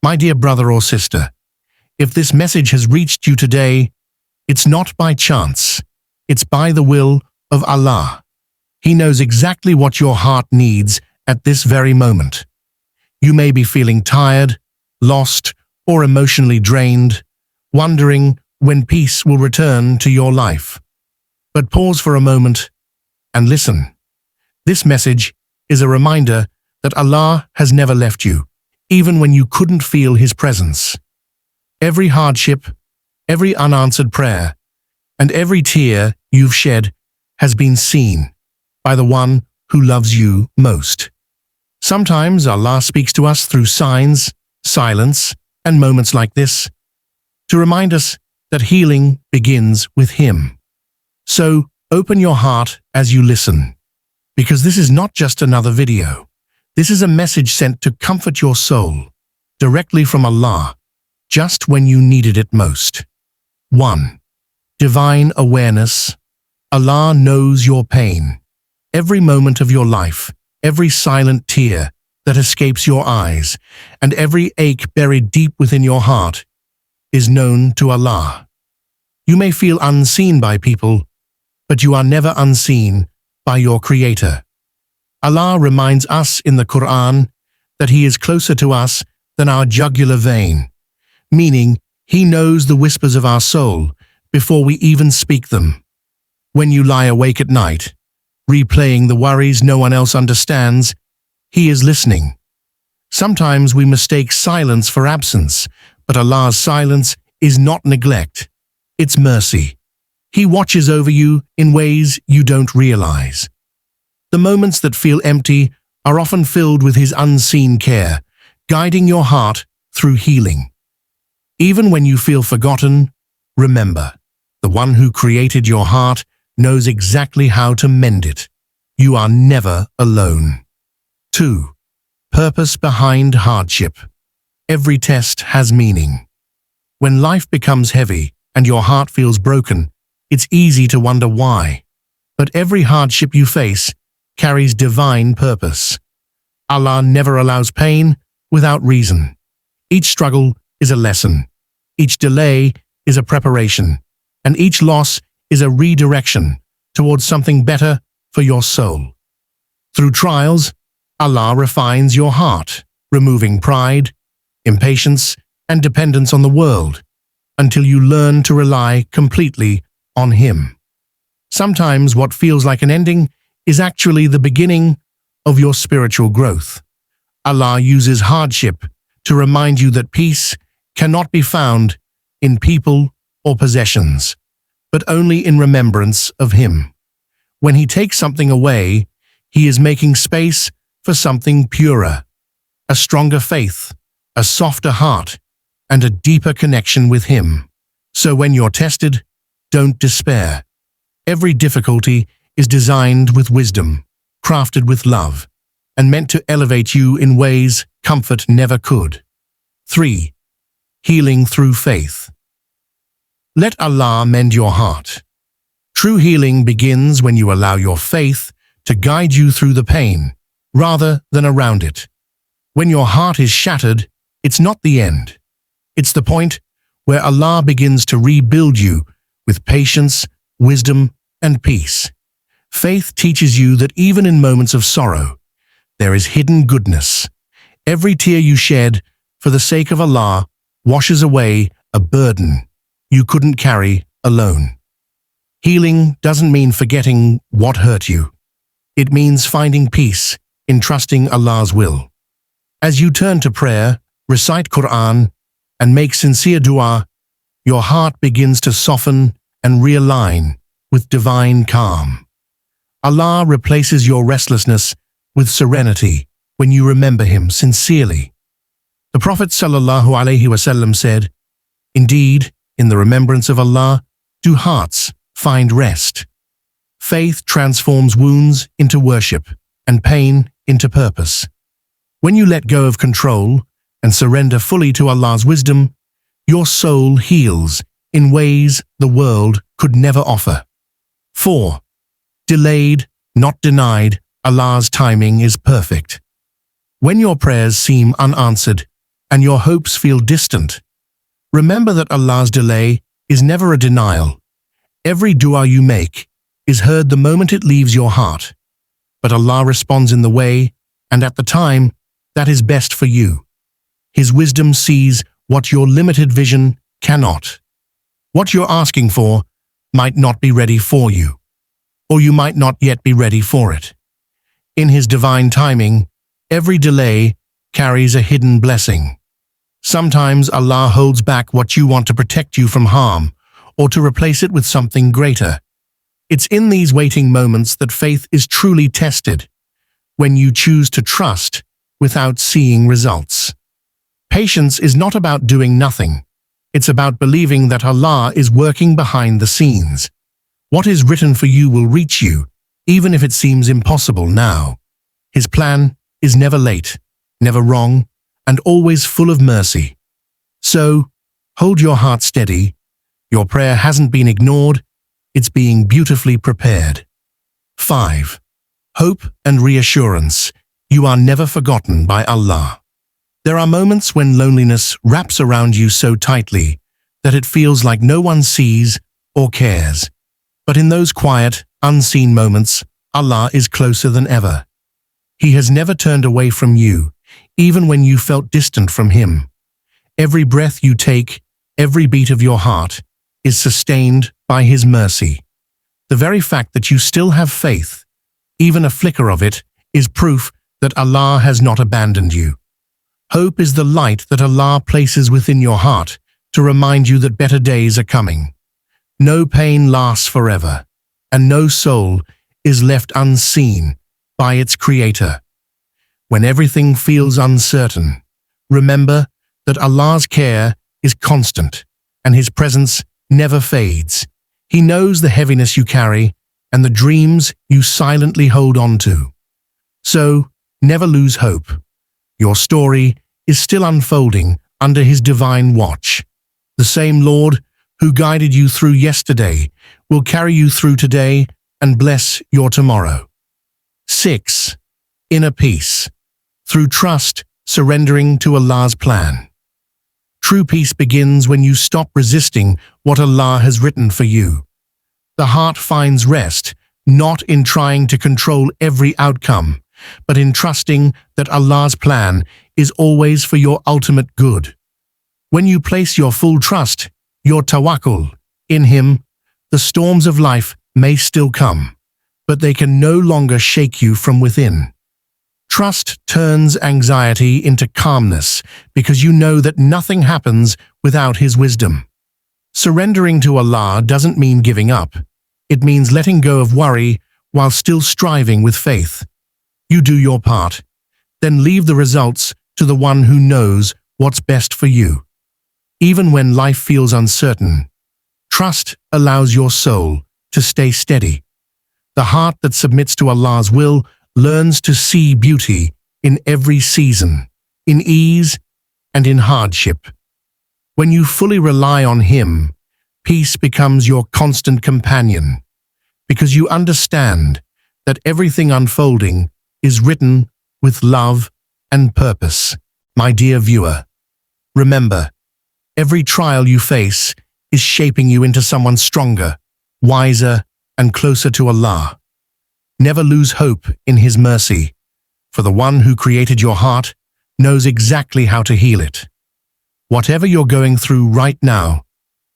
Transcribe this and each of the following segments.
My dear brother or sister, if this message has reached you today, it's not by chance. It's by the will of Allah. He knows exactly what your heart needs at this very moment. You may be feeling tired, lost, or emotionally drained, wondering when peace will return to your life. But pause for a moment and listen. This message is a reminder that Allah has never left you, even when you couldn't feel His presence. Every hardship, every unanswered prayer, and every tear you've shed has been seen by the one who loves you most. Sometimes Allah speaks to us through signs, silence, and moments like this to remind us that healing begins with Him. So open your heart as you listen, because this is not just another video. This is a message sent to comfort your soul, directly from Allah, just when you needed it most. 1. Divine awareness. Allah knows your pain. Every moment of your life, every silent tear that escapes your eyes, and every ache buried deep within your heart is known to Allah. You may feel unseen by people, but you are never unseen by your Creator. Allah reminds us in the Quran that He is closer to us than our jugular vein, meaning He knows the whispers of our soul before we even speak them. When you lie awake at night, replaying the worries no one else understands, He is listening. Sometimes we mistake silence for absence, but Allah's silence is not neglect, it's mercy. He watches over you in ways you don't realize. The moments that feel empty are often filled with His unseen care, guiding your heart through healing. Even when you feel forgotten, remember, the one who created your heart knows exactly how to mend it. You are never alone. 2. Purpose behind hardship. Every test has meaning. When life becomes heavy and your heart feels broken, it's easy to wonder why. But every hardship you face carries divine purpose. Allah never allows pain without reason. Each struggle is a lesson. Each delay is a preparation. And each loss is a redirection towards something better for your soul. Through trials, Allah refines your heart, removing pride, impatience, and dependence on the world, until you learn to rely completely on Him. Sometimes what feels like an ending is actually the beginning of your spiritual growth. Allah uses hardship to remind you that peace cannot be found in people or possessions, but only in remembrance of Him. When He takes something away, He is making space for something purer, a stronger faith, a softer heart, and a deeper connection with Him. So when you're tested, don't despair. Every difficulty is designed with wisdom, crafted with love, and meant to elevate you in ways comfort never could. 3. Healing through faith. Let Allah mend your heart. True healing begins when you allow your faith to guide you through the pain, rather than around it. When your heart is shattered, it's not the end. It's the point where Allah begins to rebuild you with patience, wisdom, and peace. Faith teaches you that even in moments of sorrow, there is hidden goodness. Every tear you shed for the sake of Allah washes away a burden you couldn't carry alone. Healing doesn't mean forgetting what hurt you. It means finding peace in trusting Allah's will. As you turn to prayer, recite Quran, and make sincere dua, your heart begins to soften and realign with divine calm. Allah replaces your restlessness with serenity when you remember Him sincerely. The Prophet ﷺ said, "Indeed, in the remembrance of Allah, do hearts find rest." Faith transforms wounds into worship and pain into purpose. When you let go of control and surrender fully to Allah's wisdom, your soul heals in ways the world could never offer. 4. Delayed, not denied, Allah's timing is perfect. When your prayers seem unanswered and your hopes feel distant, remember that Allah's delay is never a denial. Every dua you make is heard the moment it leaves your heart. But Allah responds in the way, and at the time, that is best for you. His wisdom sees what your limited vision cannot. What you're asking for might not be ready for you, or you might not yet be ready for it. In His divine timing, every delay carries a hidden blessing. Sometimes Allah holds back what you want to protect you from harm, or to replace it with something greater. It's in these waiting moments that faith is truly tested, when you choose to trust without seeing results. Patience is not about doing nothing. It's about believing that Allah is working behind the scenes. What is written for you will reach you, even if it seems impossible now. His plan is never late, never wrong, and always full of mercy. So, hold your heart steady. Your prayer hasn't been ignored, it's being beautifully prepared. 5. Hope and reassurance. You are never forgotten by Allah. There are moments when loneliness wraps around you so tightly that it feels like no one sees or cares. But in those quiet, unseen moments, Allah is closer than ever. He has never turned away from you, even when you felt distant from Him. Every breath you take, every beat of your heart, is sustained by His mercy. The very fact that you still have faith, even a flicker of it, is proof that Allah has not abandoned you. Hope is the light that Allah places within your heart to remind you that better days are coming. No pain lasts forever, and no soul is left unseen by its Creator. When everything feels uncertain, remember that Allah's care is constant, and His presence never fades. He knows the heaviness you carry and the dreams you silently hold on to. So, never lose hope. Your story is still unfolding under His divine watch. The same Lord who guided you through yesterday will carry you through today and bless your tomorrow. 6. Inner peace. Through trust, surrendering to Allah's plan. True peace begins when you stop resisting what Allah has written for you. The heart finds rest, not in trying to control every outcome, but in trusting that Allah's plan is always for your ultimate good. When you place your full trust, your tawakkul, in Him, the storms of life may still come, but they can no longer shake you from within. Trust turns anxiety into calmness because you know that nothing happens without His wisdom. Surrendering to Allah doesn't mean giving up. It means letting go of worry while still striving with faith. You do your part, then leave the results to the one who knows what's best for you. Even when life feels uncertain, trust allows your soul to stay steady. The heart that submits to Allah's will learns to see beauty in every season, in ease and in hardship. When you fully rely on Him, peace becomes your constant companion, because you understand that everything unfolding is written with love and purpose. My dear viewer, remember, every trial you face is shaping you into someone stronger, wiser, and closer to Allah. Never lose hope in His mercy, for the one who created your heart knows exactly how to heal it. Whatever you're going through right now,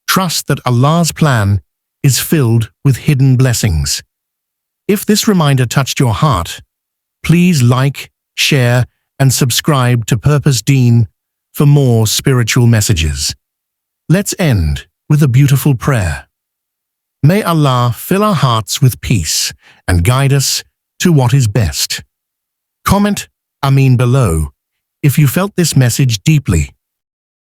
trust that Allah's plan is filled with hidden blessings. If this reminder touched your heart, please like, share, and subscribe to Purpose Deen for more spiritual messages. Let's end with a beautiful prayer. May Allah fill our hearts with peace and guide us to what is best. Comment Ameen below if you felt this message deeply.